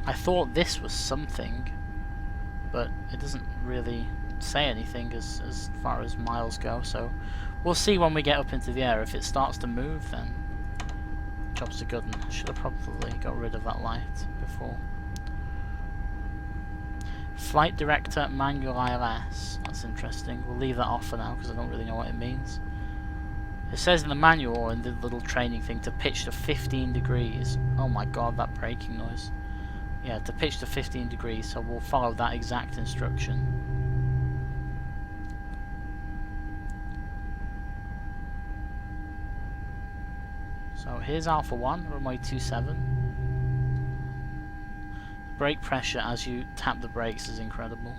I thought this was something, but it doesn't really say anything as far as miles go, so we'll see when we get up into the air. If it starts to move, then job's a good one. I should have probably got rid of that light before. Flight Director Manual ILS. That's interesting. We'll leave that off for now because I don't really know what it means. It says in the manual, or in the little training thing, to pitch to 15 degrees. Oh my god, that braking noise. Yeah, to pitch to 15 degrees, so we'll follow that exact instruction. So here's Alpha 1, runway 27. Brake pressure as you tap the brakes is incredible.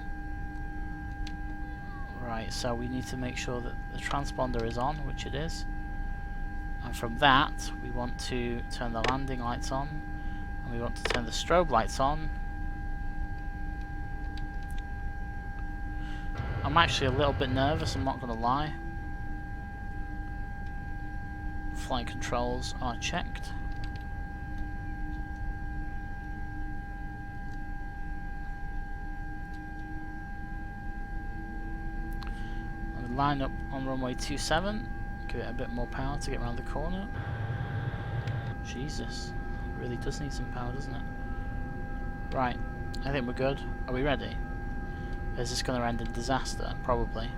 Right, so we need to make sure that the transponder is on, which it is. And from that, we want to turn the landing lights on. And we want to turn the strobe lights on. I'm actually a little bit nervous, I'm not going to lie. Flight controls are checked. Line up on runway 27, give it a bit more power to get around the corner. Jesus, it really does need some power, doesn't it? Right, I think we're good. Are we ready? Is this going to end in disaster? Probably.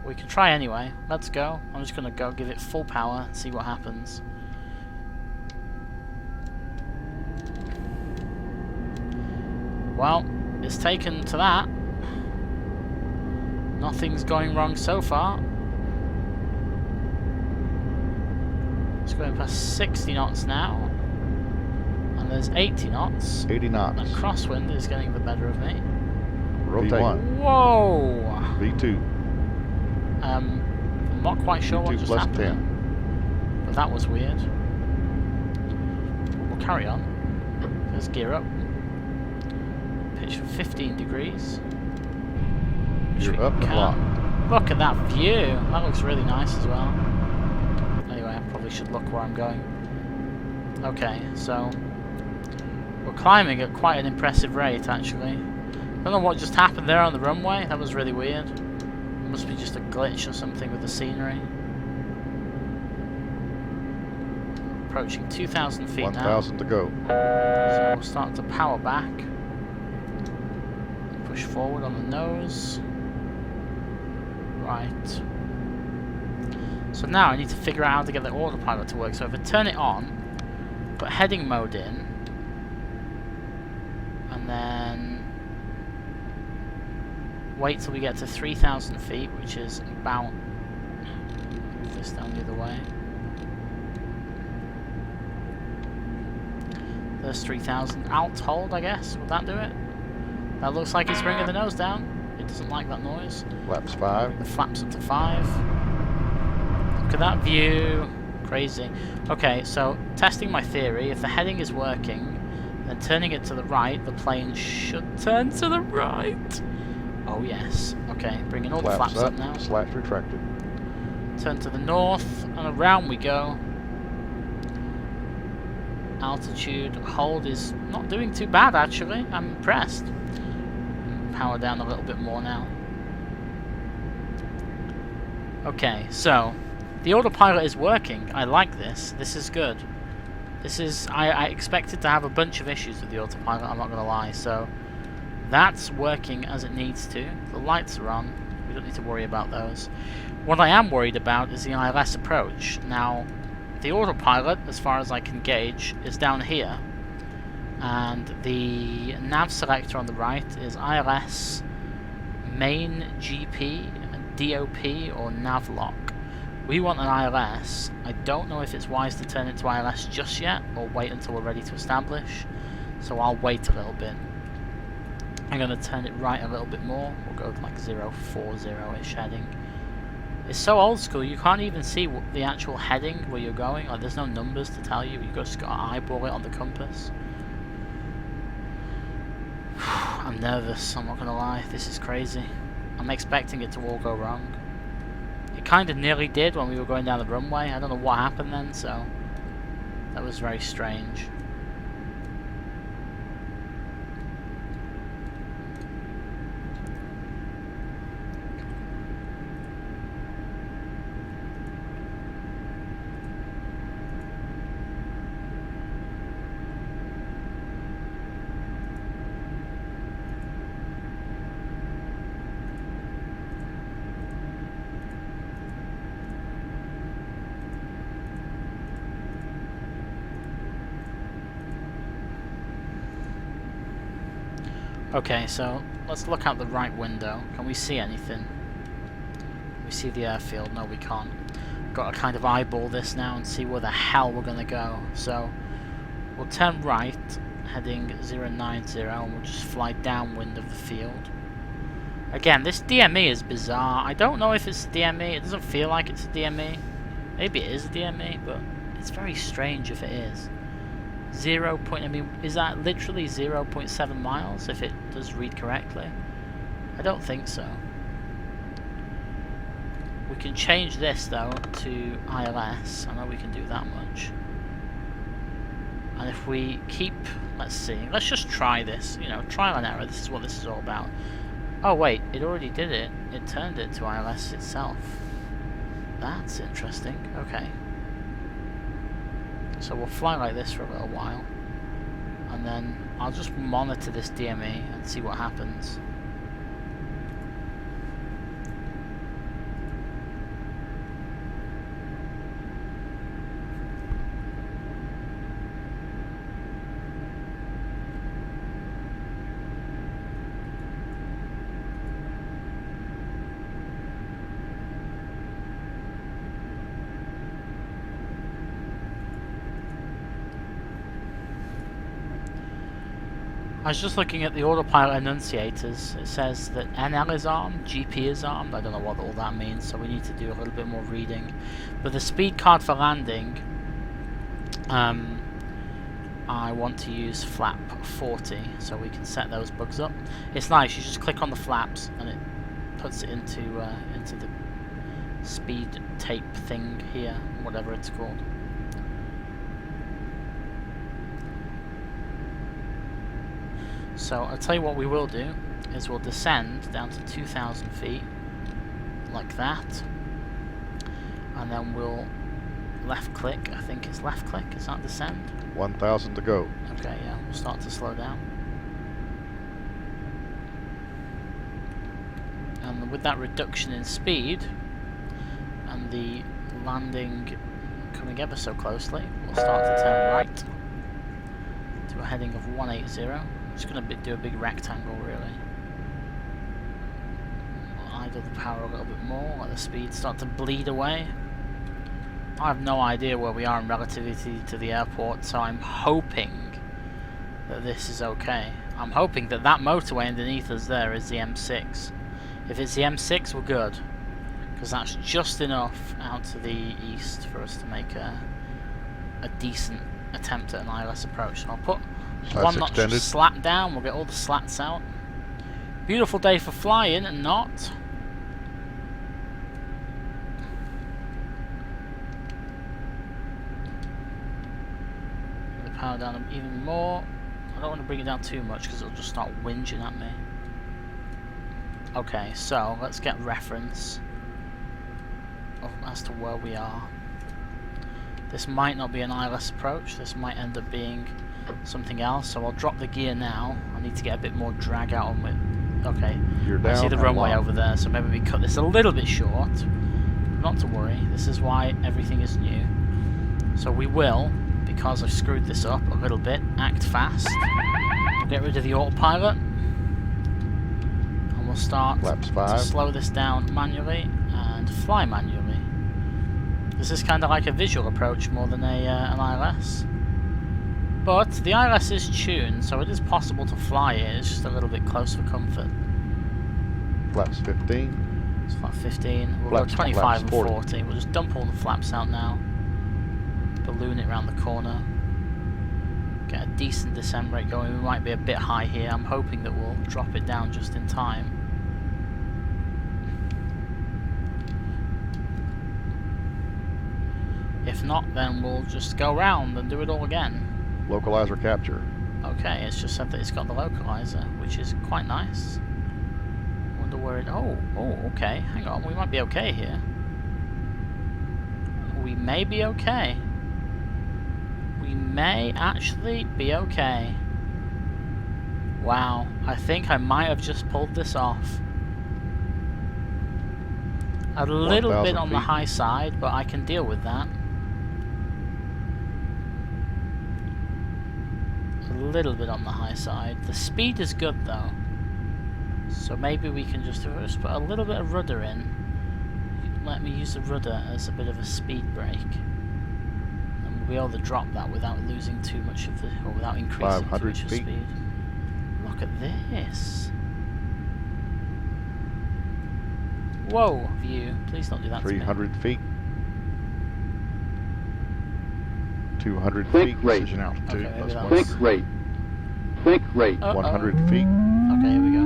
We can try anyway. Let's go. I'm just going to go give it full power and see what happens. Well, it's taken to that. Nothing's going wrong so far. It's going past 60 knots now. And there's 80 knots. 80 knots. And crosswind is getting the better of me. Rotate. V1. Whoa! V2. I'm not quite sure what V2 just plus happened. 10. But that was weird. We'll carry on. Let's gear up. Pitch for 15 degrees. You're up and locked. Look at that view. That looks really nice as well. Anyway, I probably should look where I'm going. Okay, so we're climbing at quite an impressive rate actually. Don't know what just happened there on the runway. That was really weird. Must be just a glitch or something with the scenery. Approaching 2,000 feet now. 1,000 to go. So we'll start to power back. Push forward on the nose. Right. So now I need to figure out how to get the autopilot to work. So if I turn it on, put heading mode in, and then wait till we get to 3,000 feet, which is about... Move this down the other way. There's 3,000. Alt hold, I guess. Would that do it? That looks like it's bringing the nose down. It doesn't like that noise. Flaps 5. The flaps up to 5. Look at that view. Crazy. Okay, so testing my theory. If the heading is working, then turning it to the right, the plane should turn to the right. Oh yes. Okay, bringing all the flaps up now. Slats retracted. Turn to the north, and around we go. Altitude hold is not doing too bad actually. I'm impressed. Power down a little bit more now. Okay, so the autopilot is working. I like this. This is good. This is... I expected to have a bunch of issues with the autopilot, I'm not going to lie. So that's working as it needs to. The lights are on. We don't need to worry about those. What I am worried about is the ILS approach. Now, the autopilot, as far as I can gauge, is down here. And the nav selector on the right is ILS, main GP, DOP, or nav lock. We want an ILS. I don't know if it's wise to turn it to ILS just yet, or wait until we're ready to establish. So I'll wait a little bit. I'm going to turn it right a little bit more. We'll go to like 040-ish heading. It's so old school, you can't even see the actual heading where you're going. Like, there's no numbers to tell you. You've just got to eyeball it on the compass. I'm nervous, I'm not going to lie. This is crazy. I'm expecting it to all go wrong. It kind of nearly did when we were going down the runway. I don't know what happened then, so that was very strange. Okay, so let's look out the right window. Can we see anything? Can we see the airfield? No, we can't. Got to kind of eyeball this now and see where the hell we're going to go. So we'll turn right, heading 090, and we'll just fly downwind of the field. Again, this DME is bizarre. I don't know if it's a DME. It doesn't feel like it's a DME. Maybe it is a DME, but it's very strange if it is. I mean, is that literally 0.7 miles if it does read correctly? I don't think so. We can change this though to ILS. I know we can do that much. And if we keep, let's see, let's just try this. You know, trial and error. This is what this is all about. Oh wait, it already did it. It turned it to ILS itself. That's interesting. Okay. So we'll fly like this for a little while, and then I'll just monitor this DME and see what happens. I was just looking at the autopilot enunciators. It says that NL is armed, GP is armed. I don't know what all that means, so we need to do a little bit more reading. But the speed card for landing, I want to use flap 40, so we can set those bugs up. It's nice, you just click on the flaps and it puts it into the speed tape thing here, whatever it's called. So I'll tell you what we will do. is we'll descend down to 2,000 feet, like that, and then we'll left click. I think it's left click. Is that descend? 1,000 to go. Okay, yeah, we'll start to slow down. And with that reduction in speed and the landing coming ever so closely, we'll start to turn right to a heading of 180. I'm just going to do a big rectangle, really. We'll idle the power a little bit more, let the speed start to bleed away. I have no idea where we are in relativity to the airport, so I'm hoping that this is okay. I'm hoping that that motorway underneath us there is the M6. If it's the M6, we're good, because that's just enough out to the east for us to make a decent attempt at an ILS approach. So I'll put one notch of slat down, we'll get all the slats out. Beautiful day for flying and not. Power down even more. I don't want to bring it down too much because it'll just start whinging at me. Okay, so let's get reference as to where we are. This might not be an ILS approach, this might end up being something else, so I'll drop the gear now. I need to get a bit more drag out on it. Okay, I see the runway over there, so maybe we cut this a little bit short. Not to worry, this is why everything is new. So we will, because I've screwed this up a little bit, act fast. Get rid of the autopilot. And we'll start to slow this down manually and fly manually. This is kind of like a visual approach more than an ILS. But the ILS is tuned, so it is possible to fly it. It's just a little bit close for comfort. Flaps 15. It's flat 15. We'll Flaps, go 25 and 40. 40. We'll just dump all the flaps out now. Balloon it around the corner. Get a decent descent rate going. We might be a bit high here. I'm hoping that we'll drop it down just in time. If not, then we'll just go round and do it all again. Localizer capture. Okay, it's just said that it's got the localizer, which is quite nice. Wonder where it... Oh, okay. Hang on, we might be okay here. We may be okay. We may actually be okay. Wow, I think I might have just pulled this off. A little bit on the high side, but I can deal with that. A little bit on the high side. The speed is good though. So maybe we can just put a little bit of rudder in. Let me use the rudder as a bit of a speed brake. And we'll be able to drop that without losing too much of the, or without increasing too much of speed. Look at this. Whoa, view. Please don't do that 300 feet. 200 Think feet. rate. Precision altitude. Okay, Plus maybe one. Think rate. Think rate. 100 feet. Okay, here we go.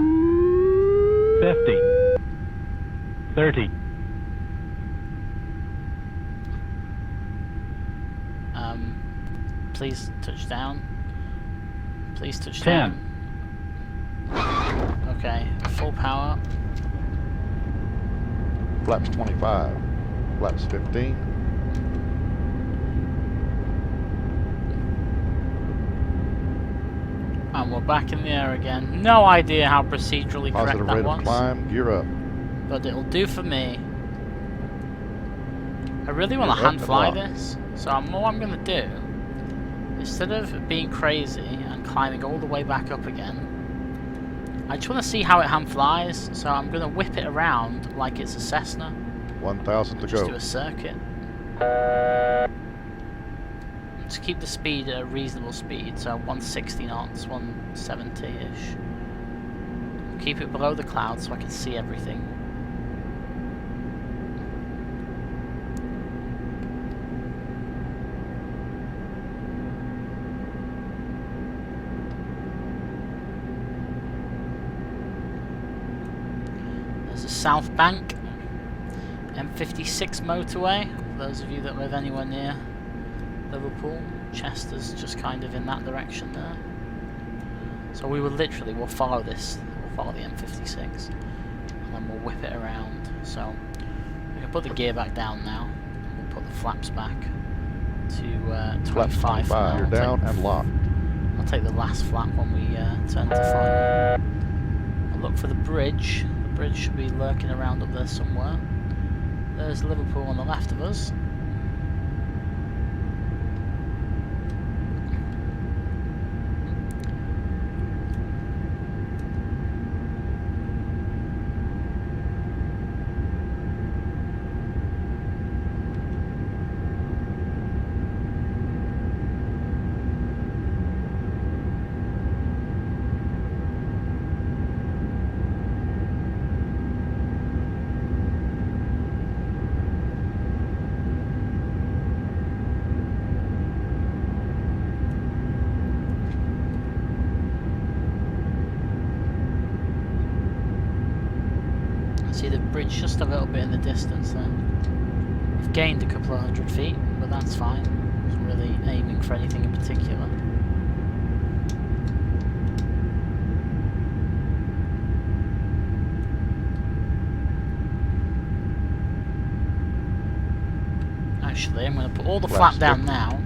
50. 30. Please touch down. Please touch 10. down. Okay, full power. Flaps 25. Flaps 15. And we're back in the air again. No idea how procedurally correct Positive that rate was. of climb. Gear up. But it'll do for me. I really want to Gear up hand and fly lock. this. So what I'm going to do, instead of being crazy and climbing all the way back up again, I just want to see how it hand flies. So I'm going to whip it around like it's a Cessna. 1,000 to Just go. do a circuit. Just keep the speed at a reasonable speed, so 160 knots, 170-ish. Keep it below the clouds so I can see everything. There's a South Bank M56 motorway, for those of you that live anywhere near Liverpool. Chester's just kind of in that direction there. So we'll follow this. We'll follow the M56, and then we'll whip it around. So we can put the gear back down now. We'll put the flaps back to 25 for now. You're down and locked. I'll take the last flap when we turn to final. I'll look for the bridge. The bridge should be lurking around up there somewhere. There's Liverpool on the left of us. See the bridge just a little bit in the distance there. We've gained a couple of 100 feet, but that's fine. I wasn't really aiming for anything in particular. Actually, I'm going to put all the flap down now.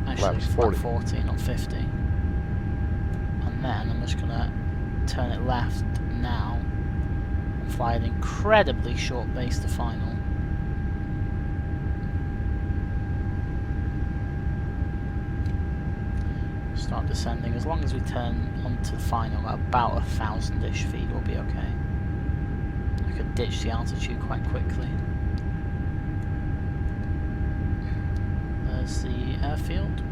Actually, flap 40, not 50. And then I'm just going to turn it left now. Fly an incredibly short base to final. Start descending. As long as we turn onto the final at about 1,000-ish feet, we'll be okay. I could ditch the altitude quite quickly. There's the airfield.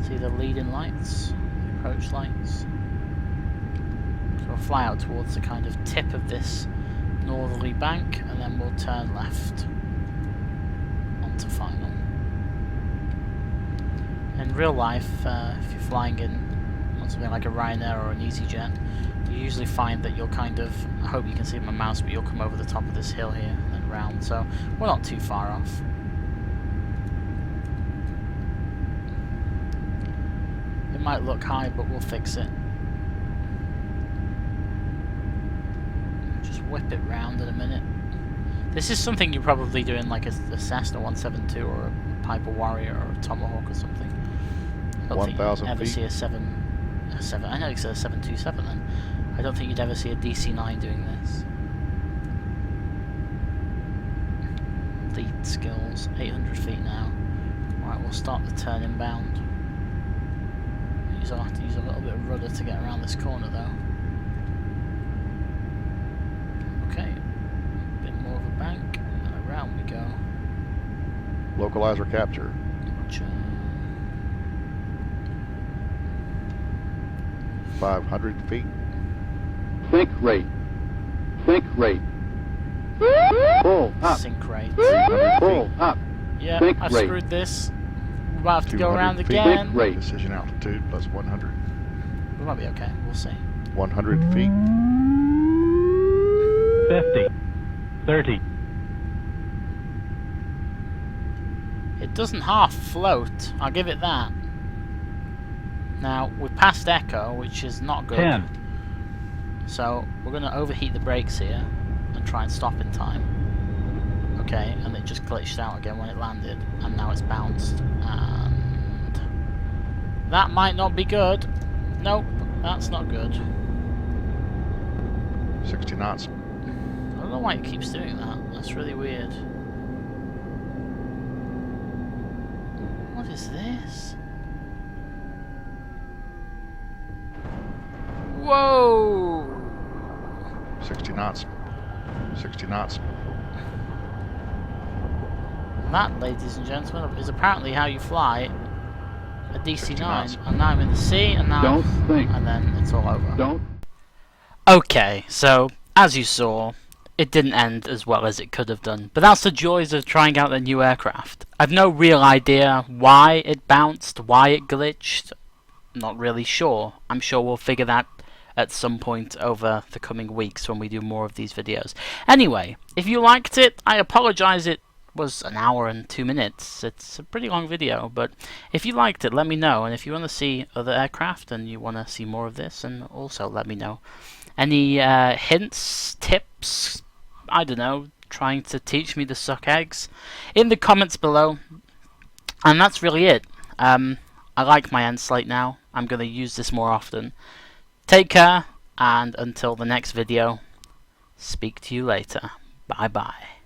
See the leading lights, the approach lights. So we'll fly out towards the kind of tip of this northerly bank, and then we'll turn left onto final. In real life, if you're flying in on something like a Ryanair or an EasyJet, you usually find that you'll kind of, I hope you can see my mouse, but you'll come over the top of this hill here and then round, so we're not too far off. It might look high, but we'll fix it. Whip it round in a minute. This is something you probably do in like a Cessna 172 or a Piper Warrior or a Tomahawk or something. I don't think you'd ever see a 7. I know it's a 727 then. I don't think you'd ever see a DC9 doing this. Lead skills, 800 feet now. Right, we'll start the turn inbound. I'll have to use a little bit of rudder to get around this corner though. Okay, a bit more of a bank, and around we go. Localizer capture. Roger. 500 feet. Think rate. Think rate. Pull up. Sync rate. 300 Pull feet. up. Yeah, Think I've rate. screwed this. We're about to have to go 200 around feet. again. Think rate. Decision altitude plus 100. We might be okay, we'll see. 100 feet. 50, 30, It doesn't half float, I'll give it that. Now, we passed Echo, which is not good. 10, So, we're going to overheat the brakes here and try and stop in time. Okay, and it just glitched out again when it landed, and now it's bounced. And that might not be good. Nope, that's not good. 60 knots. I don't know why it keeps doing that. That's really weird. What is this? Whoa! 60 knots. 60 knots. That, ladies and gentlemen, is apparently how you fly a 60 DC9. knots. And now I'm in the sea, and now Don't think. and then it's all over. Don't. Okay, so as you saw, it didn't end as well as it could have done. But that's the joys of trying out a new aircraft. I've no real idea why it bounced, why it glitched. Not really sure. I'm sure we'll figure that at some point over the coming weeks when we do more of these videos. Anyway, if you liked it, I apologise it was an hour and 2 minutes. It's a pretty long video, but if you liked it, let me know. And if you want to see other aircraft and you want to see more of this, and also let me know. Any hints, tips, I don't know, trying to teach me to suck eggs, in the comments below. And that's really it. I like my end slate now. I'm going to use this more often. Take care, and until the next video, speak to you later. Bye bye.